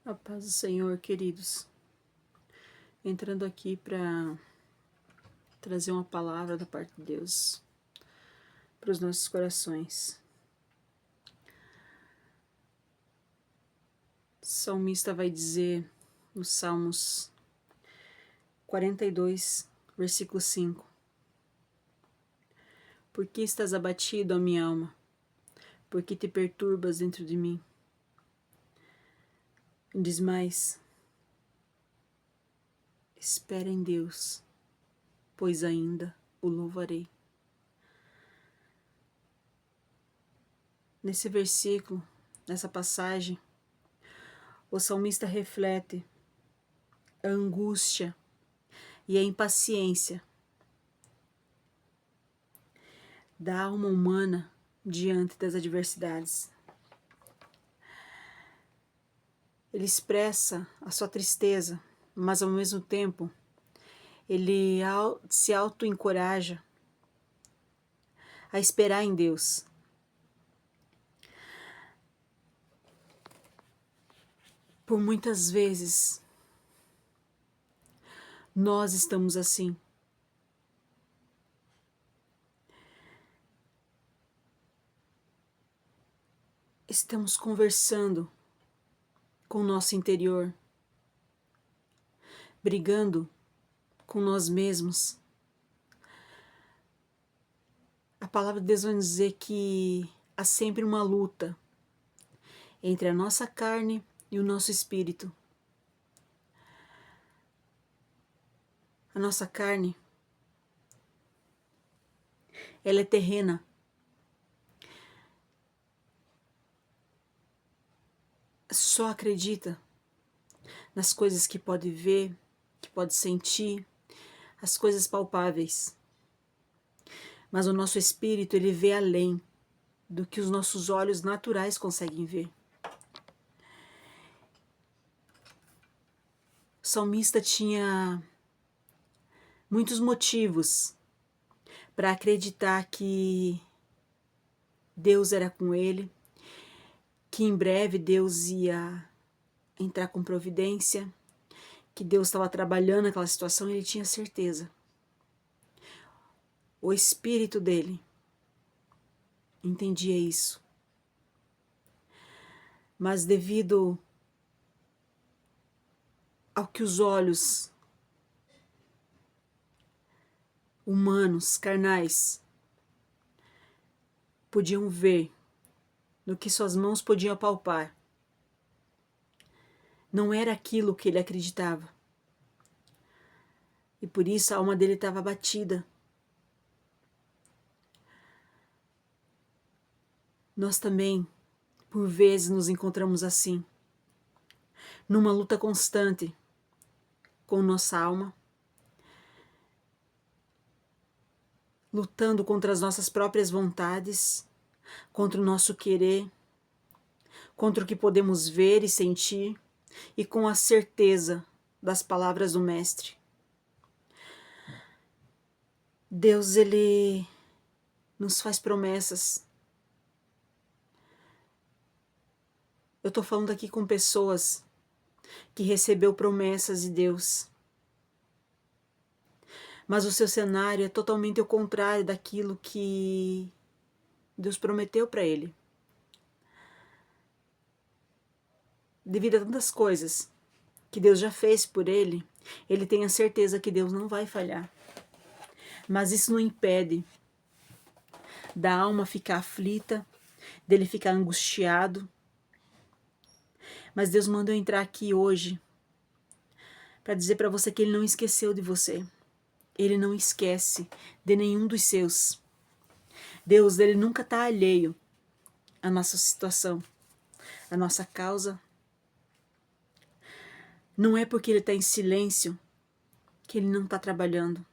A paz do Senhor, queridos. Entrando aqui para trazer uma palavra da parte de Deus para os nossos corações. O salmista vai dizer nos Salmos 42, versículo 5: Por que estás abatido, ó minha alma? Por que te perturbas dentro de mim? E diz mais: espera em Deus, pois ainda o louvarei. Nesse versículo, nessa passagem, o salmista reflete a angústia e a impaciência da alma humana diante das adversidades. Ele expressa a sua tristeza, mas ao mesmo tempo ele se auto-encoraja a esperar em Deus. Por muitas vezes nós estamos assim. Estamos conversando com o nosso interior, brigando com nós mesmos. A palavra de Deus vai dizer que há sempre uma luta entre a nossa carne e o nosso espírito. A nossa carne, ela é terrena. Só acredita nas coisas que pode ver, que pode sentir, as coisas palpáveis. Mas o nosso espírito, ele vê além do que os nossos olhos naturais conseguem ver. O salmista tinha muitos motivos para acreditar que Deus era com ele, que em breve Deus ia entrar com providência, que Deus estava trabalhando naquela situação, ele tinha certeza. O espírito dele entendia isso. Mas devido ao que os olhos humanos, carnais, podiam ver, no que suas mãos podiam palpar, não era aquilo que ele acreditava. E por isso a alma dele estava abatida. Nós também, por vezes, nos encontramos assim, numa luta constante com nossa alma, lutando contra as nossas próprias vontades, contra o nosso querer, contra o que podemos ver e sentir, e com a certeza das palavras do Mestre. Deus, ele nos faz promessas. Eu estou falando aqui com pessoas que recebeu promessas de Deus, mas o seu cenário é totalmente o contrário daquilo que Deus prometeu para ele. Devido a tantas coisas que Deus já fez por ele, ele tem a certeza que Deus não vai falhar. Mas isso não impede da alma ficar aflita, dele ficar angustiado. Mas Deus mandou eu entrar aqui hoje para dizer para você que ele não esqueceu de você. Ele não esquece de nenhum dos seus. Deus, ele nunca está alheio à nossa situação, à nossa causa. Não é porque ele está em silêncio que ele não está trabalhando.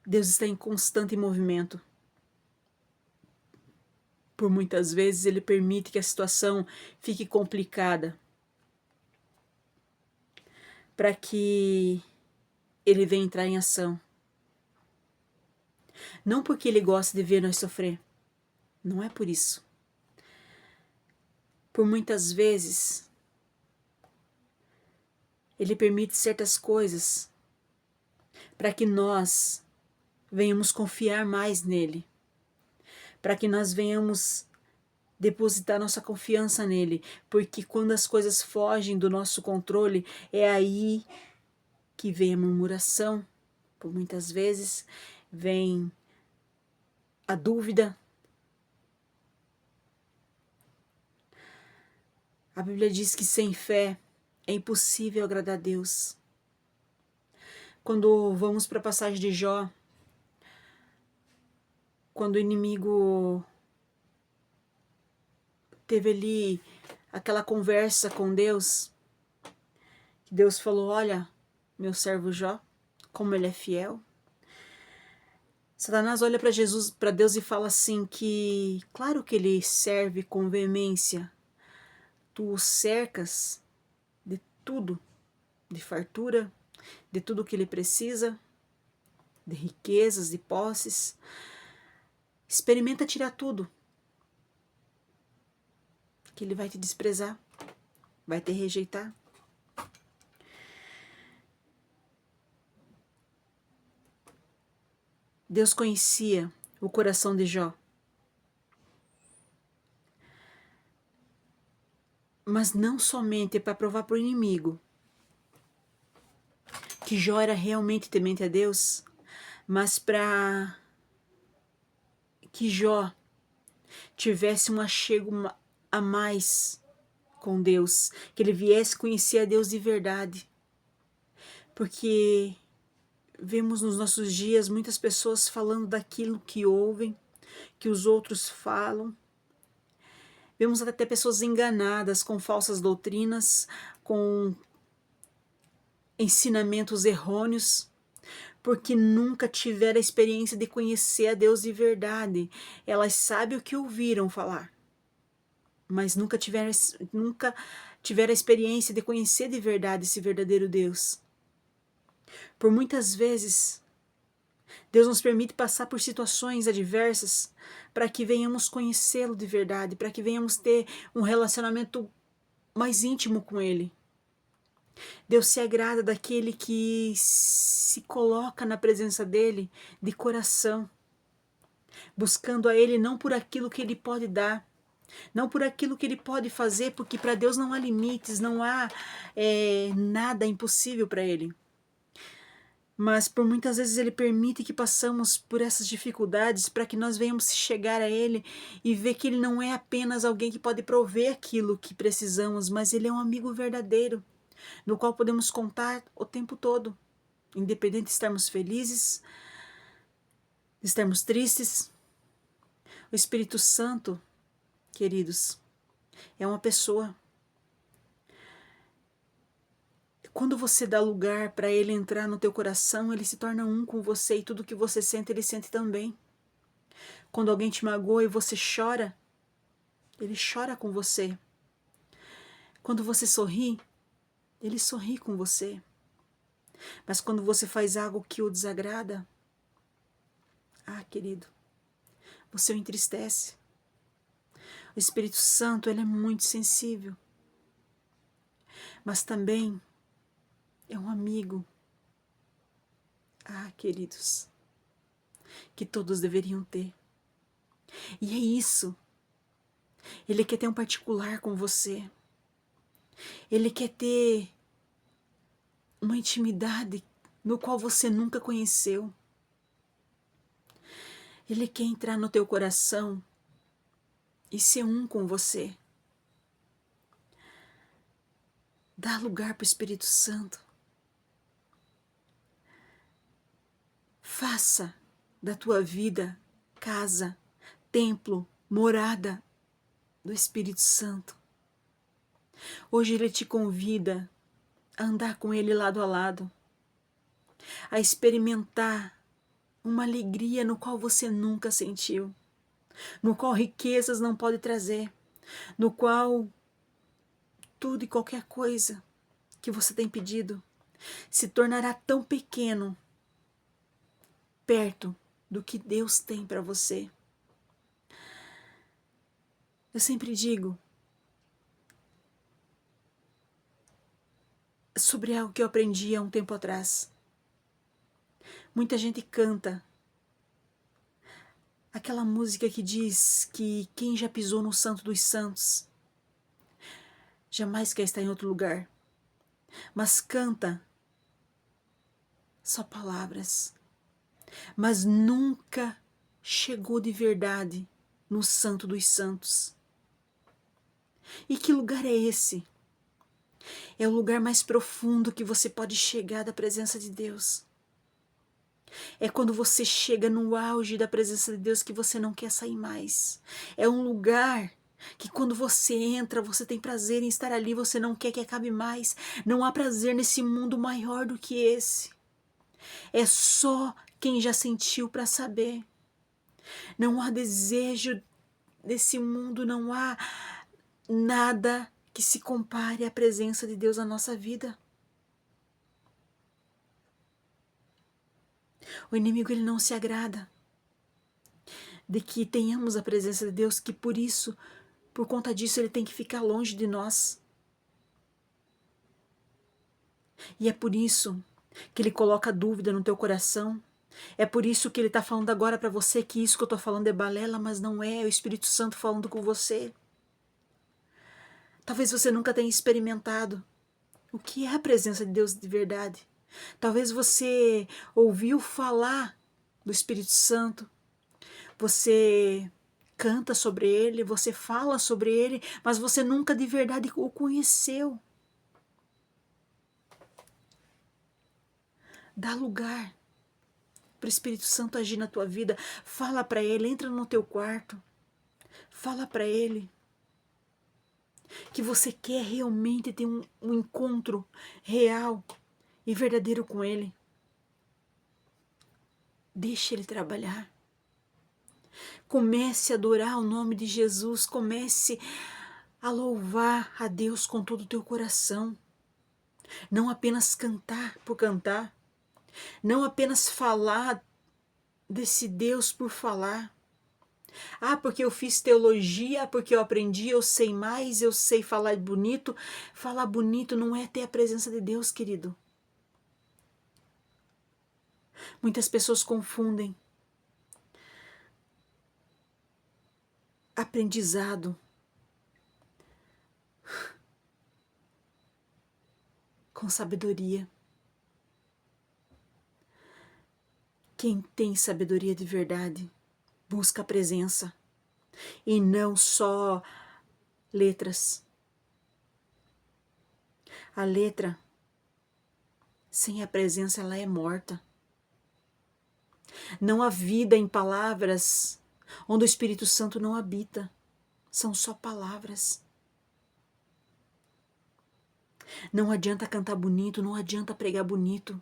Deus está em constante movimento. Por muitas vezes ele permite que a situação fique complicada para que ele venha entrar em ação. Não porque ele gosta de ver nós sofrer. Não é por isso. Por muitas vezes, Ele permite certas coisas para que nós venhamos confiar mais nele, para que nós venhamos depositar nossa confiança nele, porque quando as coisas fogem do nosso controle, é aí que vem a murmuração, por muitas vezes vem a dúvida. A Bíblia diz que sem fé é impossível agradar a Deus. Quando vamos para a passagem de Jó, quando o inimigo teve ali aquela conversa com Deus, que Deus falou: olha, meu servo Jó, como ele é fiel. Satanás olha para Jesus, para Deus e fala assim que, claro que ele serve com veemência. Tu o cercas de tudo, de fartura, de tudo que ele precisa, de riquezas, de posses. Experimenta tirar tudo, que ele vai te desprezar, vai te rejeitar. Deus conhecia o coração de Jó. Mas não somente para provar para o inimigo que Jó era realmente temente a Deus, mas para que Jó tivesse um achego a mais com Deus, que ele viesse conhecer a Deus de verdade. Porque vemos nos nossos dias muitas pessoas falando daquilo que ouvem, que os outros falam. Vemos até pessoas enganadas com falsas doutrinas, com ensinamentos errôneos, porque nunca tiveram a experiência de conhecer a Deus de verdade. Elas sabem o que ouviram falar, mas nunca tiveram a experiência de conhecer de verdade esse verdadeiro Deus. Por muitas vezes, Deus nos permite passar por situações adversas para que venhamos conhecê-lo de verdade, para que venhamos ter um relacionamento mais íntimo com Ele. Deus se agrada daquele que se coloca na presença dEle de coração, buscando a Ele não por aquilo que Ele pode dar, não por aquilo que Ele pode fazer, porque para Deus não há limites, não há nada impossível para Ele. Mas por muitas vezes Ele permite que passamos por essas dificuldades para que nós venhamos chegar a Ele e ver que Ele não é apenas alguém que pode prover aquilo que precisamos, mas Ele é um amigo verdadeiro, no qual podemos contar o tempo todo, independente de estarmos felizes, de estarmos tristes. O Espírito Santo, queridos, é uma pessoa. Quando você dá lugar para ele entrar no teu coração, ele se torna um com você e tudo que você sente, ele sente também. Quando alguém te magoa e você chora, ele chora com você. Quando você sorri, ele sorri com você. Mas quando você faz algo que o desagrada, querido, você o entristece. O Espírito Santo, ele é muito sensível. Mas também é um amigo. Queridos, que todos deveriam ter. E é isso. Ele quer ter um particular com você. Ele quer ter uma intimidade no qual você nunca conheceu. Ele quer entrar no teu coração e ser um com você. Dá lugar para o Espírito Santo. Faça da tua vida casa, templo, morada do Espírito Santo. Hoje ele te convida a andar com ele lado a lado, a experimentar uma alegria no qual você nunca sentiu, no qual riquezas não pode trazer, no qual tudo e qualquer coisa que você tem pedido se tornará tão pequeno perto do que Deus tem para você. Eu sempre digo sobre algo que eu aprendi há um tempo atrás. Muita gente canta aquela música que diz que quem já pisou no Santo dos Santos jamais quer estar em outro lugar, mas canta só palavras, mas nunca chegou de verdade no Santo dos Santos. E que lugar é esse? É o lugar mais profundo que você pode chegar da presença de Deus. É quando você chega no auge da presença de Deus que você não quer sair mais. É um lugar que quando você entra, você tem prazer em estar ali, você não quer que acabe mais. Não há prazer nesse mundo maior do que esse. É só quem já sentiu para saber. Não há desejo desse mundo, não há nada que se compare à presença de Deus na nossa vida. O inimigo ele não se agrada de que tenhamos a presença de Deus, que por conta disso, ele tem que ficar longe de nós. E é por isso que ele coloca dúvida no teu coração. É por isso que ele está falando agora para você que isso que eu estou falando é balela, mas não é, é o Espírito Santo falando com você. Talvez você nunca tenha experimentado o que é a presença de Deus de verdade. Talvez você ouviu falar do Espírito Santo, você canta sobre ele, você fala sobre ele, mas você nunca de verdade o conheceu. Dá lugar para o Espírito Santo agir na tua vida. Fala para ele, entra no teu quarto. Fala para ele que você quer realmente ter um encontro real e verdadeiro com ele. Deixa ele trabalhar. Comece a adorar o nome de Jesus. Comece a louvar a Deus com todo o teu coração. Não apenas cantar por cantar. Não apenas falar desse Deus por falar. Ah, porque eu fiz teologia, porque eu aprendi, eu sei mais, eu sei falar bonito. Falar bonito não é ter a presença de Deus, querido. Muitas pessoas confundem aprendizado com sabedoria. Quem tem sabedoria de verdade busca a presença e não só letras. A letra, sem a presença, ela é morta. Não há vida em palavras onde o Espírito Santo não habita. São só palavras. Não adianta cantar bonito, não adianta pregar bonito.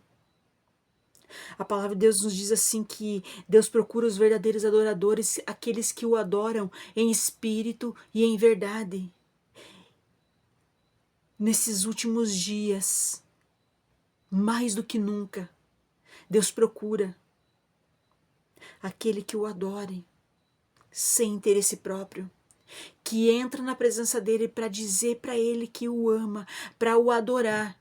A palavra de Deus nos diz assim que Deus procura os verdadeiros adoradores, aqueles que o adoram em espírito e em verdade. Nesses últimos dias, mais do que nunca, Deus procura aquele que o adore sem interesse próprio, que entra na presença dele para dizer para ele que o ama, para o adorar,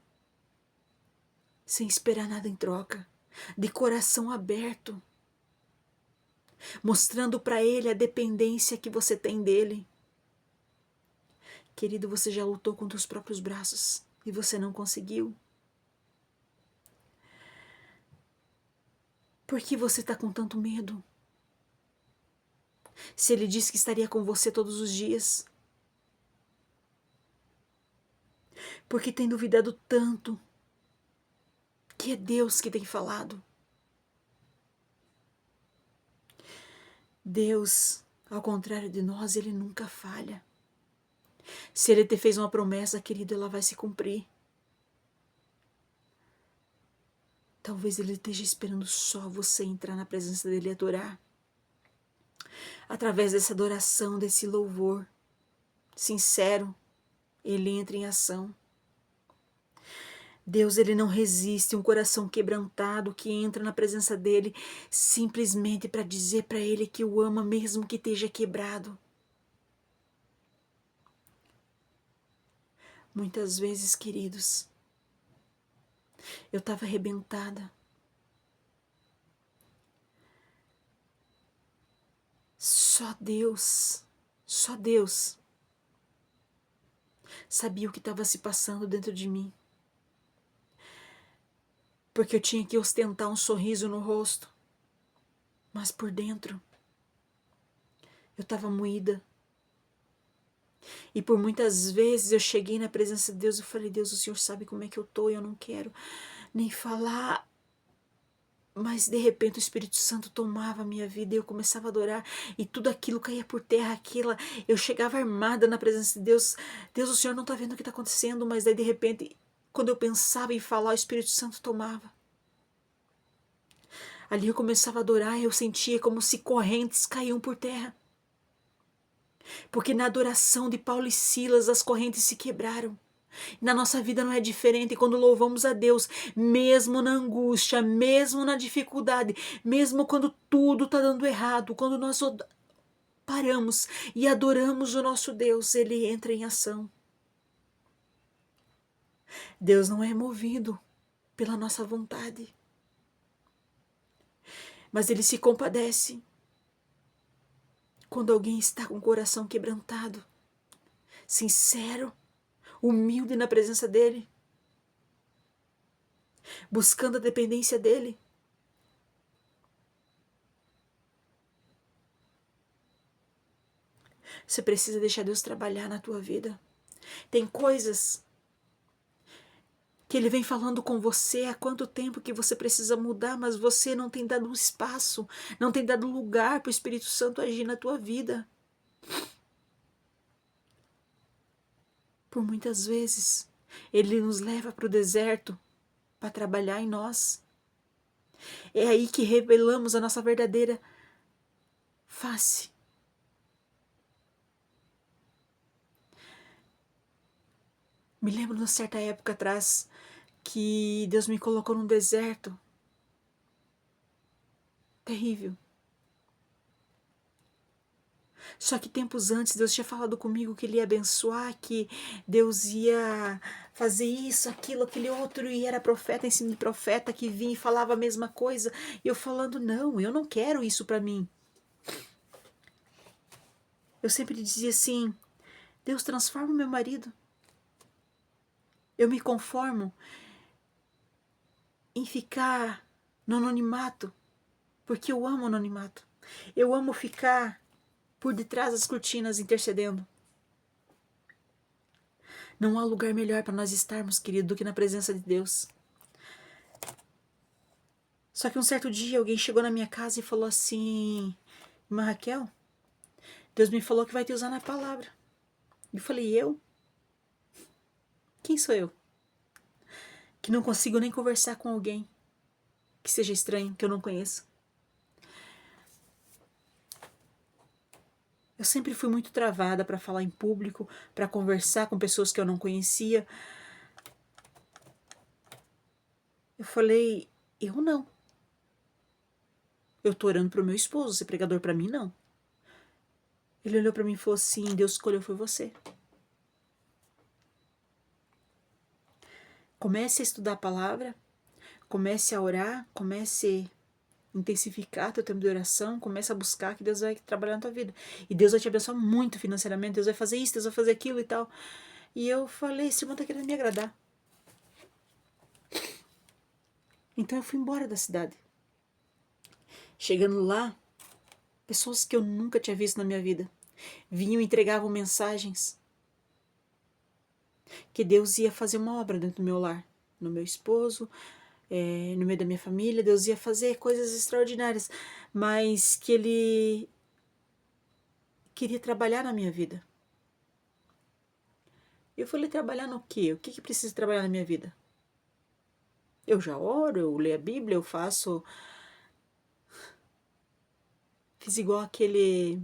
sem esperar nada em troca, de coração aberto, mostrando para ele a dependência que você tem dele. Querido, você já lutou com os próprios braços e você não conseguiu? Por que você está com tanto medo? Se ele disse que estaria com você todos os dias? Por que tem duvidado tanto que é Deus que tem falado? Deus, ao contrário de nós, ele nunca falha. Se ele te fez uma promessa, querido, ela vai se cumprir. Talvez ele esteja esperando só você entrar na presença dele e adorar. Através dessa adoração, desse louvor sincero, ele entra em ação. Deus, ele não resiste um coração quebrantado que entra na presença dele simplesmente para dizer para ele que o ama mesmo que esteja quebrado. Muitas vezes, queridos, Eu estava arrebentada. Só Deus sabia o que estava se passando dentro de mim. Porque eu tinha que ostentar um sorriso no rosto. Mas por dentro, eu estava moída. E por muitas vezes eu cheguei na presença de Deus e falei: Deus, o Senhor sabe como é que eu tô, e eu não quero nem falar. Mas de repente o Espírito Santo tomava a minha vida e eu começava a adorar e tudo aquilo caía por terra, eu chegava armada na presença de Deus. Deus, o Senhor não está vendo o que está acontecendo, mas daí de repente, quando eu pensava em falar, o Espírito Santo tomava. Ali eu começava a adorar e eu sentia como se correntes caíam por terra. Porque na adoração de Paulo e Silas as correntes se quebraram. Na nossa vida não é diferente quando louvamos a Deus, mesmo na angústia, mesmo na dificuldade, mesmo quando tudo está dando errado, quando nós paramos e adoramos o nosso Deus, Ele entra em ação. Deus não é movido pela nossa vontade, mas Ele se compadece quando alguém está com o coração quebrantado, sincero, humilde na presença dEle, buscando a dependência dEle. Você precisa deixar Deus trabalhar na tua vida. Tem coisas que Ele vem falando com você há quanto tempo que você precisa mudar, mas você não tem dado um espaço, não tem dado lugar para o Espírito Santo agir na tua vida. Por muitas vezes, Ele nos leva para o deserto para trabalhar em nós. É aí que revelamos a nossa verdadeira face. Me lembro de certa época atrás que Deus me colocou num deserto terrível. Só que tempos antes Deus tinha falado comigo que Ele ia abençoar, que Deus ia fazer isso, aquilo, aquele outro, e era profeta em cima de profeta que vinha e falava a mesma coisa. E eu falando, não, eu não quero isso para mim. Eu sempre dizia assim, Deus, transforma o meu marido. Eu me conformo em ficar no anonimato, porque eu amo o anonimato. Eu amo ficar por detrás das cortinas intercedendo. Não há lugar melhor para nós estarmos, querido, do que na presença de Deus. Só que um certo dia alguém chegou na minha casa e falou assim, irmã Raquel, Deus me falou que vai te usar na palavra. Eu falei, eu? Quem sou eu? Que não consigo nem conversar com alguém que seja estranho, que eu não conheça. Eu sempre fui muito travada para falar em público, para conversar com pessoas que eu não conhecia. Eu falei, eu não. Eu tô orando pro meu esposo, ser pregador para mim, não. Ele olhou para mim e falou assim, Deus escolheu foi você. Comece a estudar a palavra, comece a orar, comece a intensificar teu tempo de oração, comece a buscar que Deus vai trabalhar na tua vida. E Deus vai te abençoar muito financeiramente, Deus vai fazer isso, Deus vai fazer aquilo e tal. E eu falei, esse irmão tá querendo me agradar. Então eu fui embora da cidade. Chegando lá, pessoas que eu nunca tinha visto na minha vida vinham e entregavam mensagens que Deus ia fazer uma obra dentro do meu lar, no meu esposo, no meio da minha família. Deus ia fazer coisas extraordinárias, mas que Ele queria trabalhar na minha vida. Eu falei, trabalhar no quê? O que precisa trabalhar na minha vida? Eu já oro, eu leio a Bíblia, eu faço... Fiz igual aquele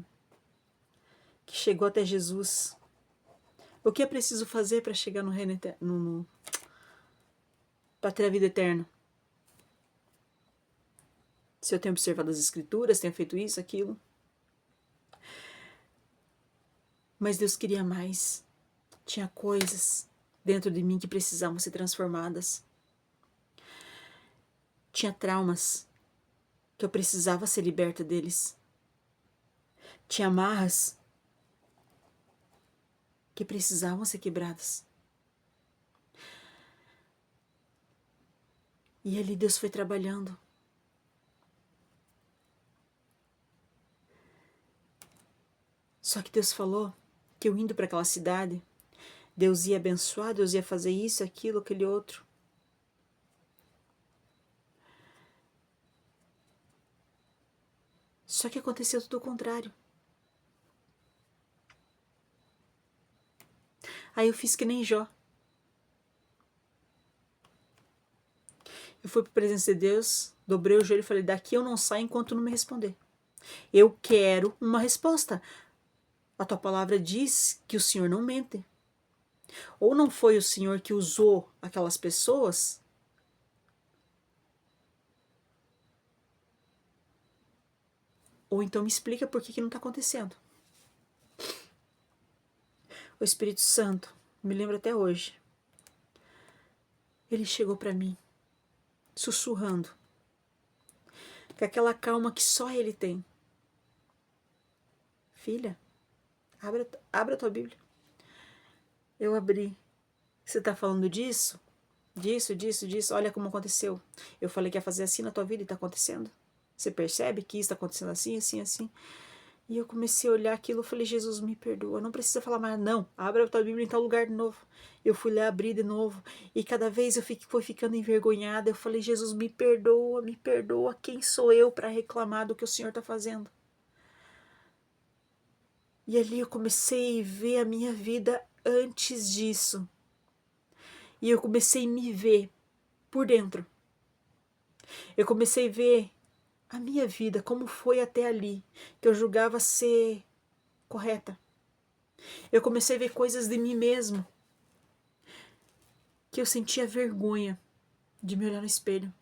que chegou até Jesus. O que é preciso fazer para chegar no reino eterno, para ter a vida eterna? Se eu tenho observado as escrituras, tenho feito isso, aquilo. Mas Deus queria mais. Tinha coisas dentro de mim que precisavam ser transformadas. Tinha traumas que eu precisava ser liberta deles. Tinha amarras que precisavam ser quebradas. E ali Deus foi trabalhando. Só que Deus falou que eu indo para aquela cidade, Deus ia abençoar, Deus ia fazer isso, aquilo, aquele outro. Só que aconteceu tudo o contrário. Aí eu fiz que nem Jó. Eu fui para a presença de Deus, dobrei o joelho e falei, daqui eu não saio enquanto não me responder. Eu quero uma resposta. A tua palavra diz que o Senhor não mente. Ou não foi o Senhor que usou aquelas pessoas? Ou então me explica por que não está acontecendo. O Espírito Santo, me lembro até hoje, ele chegou para mim, sussurrando, com aquela calma que só ele tem. Filha, abra a tua Bíblia. Eu abri. Você está falando disso? Disso. Olha como aconteceu. Eu falei que ia fazer assim na tua vida e está acontecendo. Você percebe que isso está acontecendo assim, assim, assim? E eu comecei a olhar aquilo e falei, Jesus, me perdoa, não precisa falar mais, não, abra a tua Bíblia em tal lugar de novo. Eu fui lá abrir de novo, e cada vez eu fui ficando envergonhada, eu falei, Jesus, me perdoa, quem sou eu para reclamar do que o Senhor está fazendo? E ali eu comecei a ver a minha vida antes disso, e eu comecei a me ver por dentro. Eu comecei a ver a minha vida, como foi até ali, que eu julgava ser correta. Eu comecei a ver coisas de mim mesmo que eu sentia vergonha de me olhar no espelho.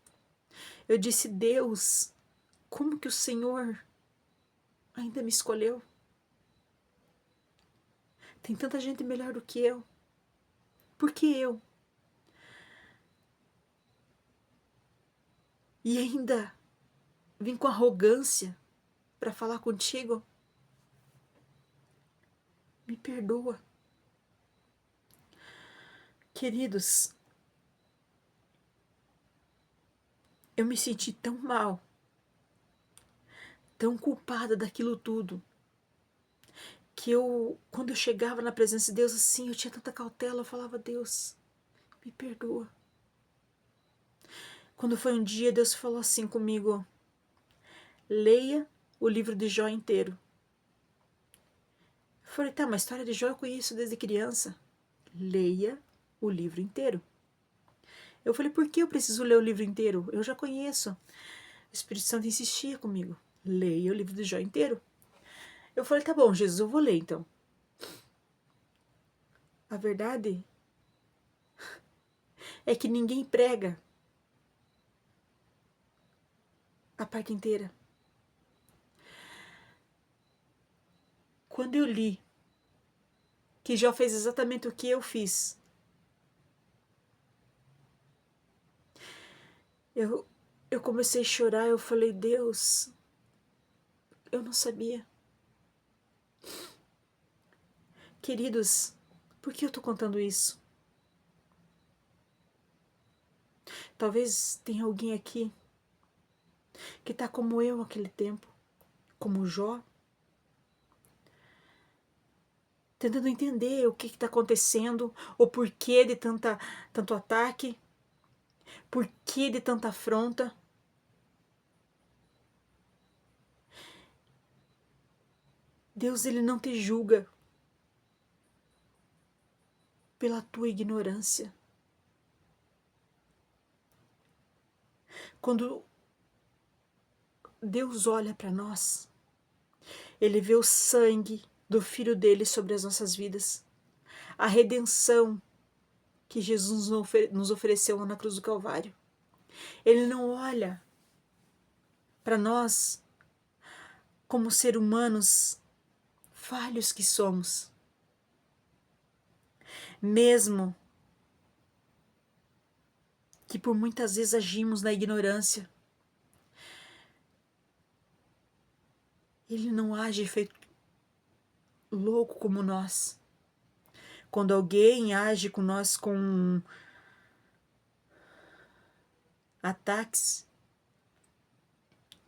Eu disse, Deus, como que o Senhor ainda me escolheu? Tem tanta gente melhor do que eu. Por que eu? E ainda vim com arrogância para falar contigo? Me perdoa. Queridos, eu me senti tão mal, tão culpada daquilo tudo, que quando eu chegava na presença de Deus assim, eu tinha tanta cautela, eu falava, Deus, me perdoa. Quando foi um dia, Deus falou assim comigo, leia o livro de Jó inteiro. Eu falei, tá, mas a história de Jó eu conheço desde criança. Leia o livro inteiro. Eu falei, por que eu preciso ler o livro inteiro? Eu já conheço. O Espírito Santo insistia comigo. Leia o livro de Jó inteiro. Eu falei, tá bom, Jesus, eu vou ler então. A verdade é que ninguém prega a parte inteira. Quando eu li que Jó fez exatamente o que eu fiz, eu comecei a chorar, eu falei, Deus, eu não sabia. Queridos, por que eu tô contando isso? Talvez tenha alguém aqui que tá como eu naquele tempo, como Jó, tentando entender o que está acontecendo, o porquê de tanto ataque, porquê de tanta afronta. Deus, ele não te julga pela tua ignorância. Quando Deus olha para nós, ele vê o sangue do Filho dele sobre as nossas vidas, a redenção que Jesus nos ofereceu na cruz do Calvário. Ele não olha para nós como seres humanos falhos que somos. Mesmo que por muitas vezes agimos na ignorância. Ele não age feito louco como nós. Quando alguém age com nós com ataques,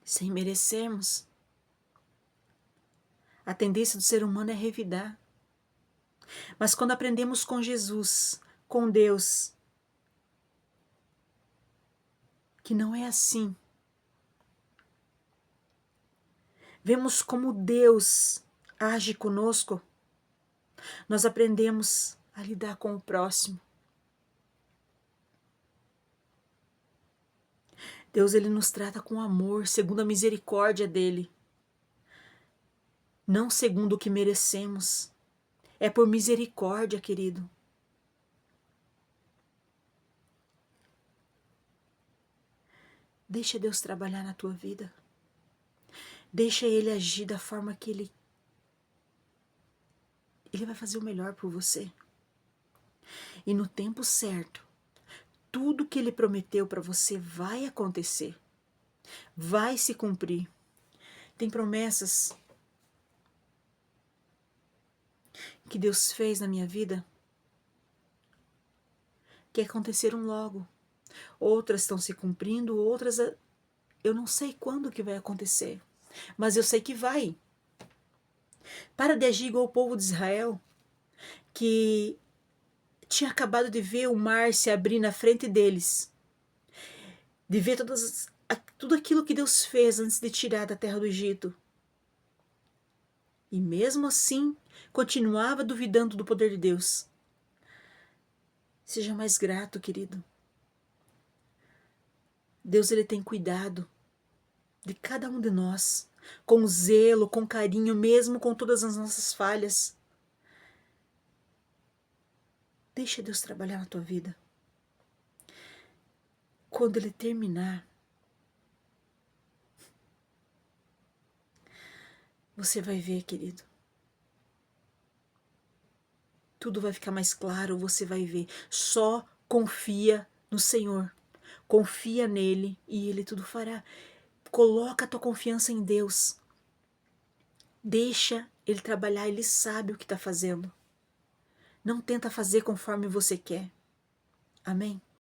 sem merecermos, a tendência do ser humano é revidar. Mas quando aprendemos com Jesus, com Deus, que não é assim, vemos como Deus age conosco, nós aprendemos a lidar com o próximo. Deus, ele nos trata com amor, segundo a misericórdia dele, não segundo o que merecemos. É por misericórdia, querido. Deixa Deus trabalhar na tua vida. Deixa Ele agir da forma que Ele vai fazer o melhor por você. E no tempo certo, tudo que Ele prometeu para você vai acontecer. Vai se cumprir. Tem promessas que Deus fez na minha vida que aconteceram logo. Outras estão se cumprindo, outras eu não sei quando que vai acontecer, mas eu sei que vai. Para de agir igual o povo de Israel, que tinha acabado de ver o mar se abrir na frente deles, de ver tudo aquilo que Deus fez antes de tirar da terra do Egito. E mesmo assim, continuava duvidando do poder de Deus. Seja mais grato, querido. Deus, ele tem cuidado de cada um de nós, com zelo, com carinho, mesmo com todas as nossas falhas. Deixa Deus trabalhar na tua vida. Quando ele terminar, você vai ver, querido. Tudo vai ficar mais claro, você vai ver. Só confia no Senhor. Confia nele e ele tudo fará. Coloca a tua confiança em Deus. Deixa ele trabalhar, ele sabe o que está fazendo. Não tenta fazer conforme você quer. Amém?